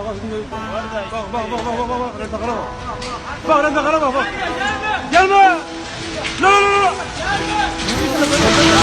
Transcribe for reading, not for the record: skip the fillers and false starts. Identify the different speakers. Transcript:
Speaker 1: bak. Rentakara bak. Bak rentakara bak. Gelme. La la la.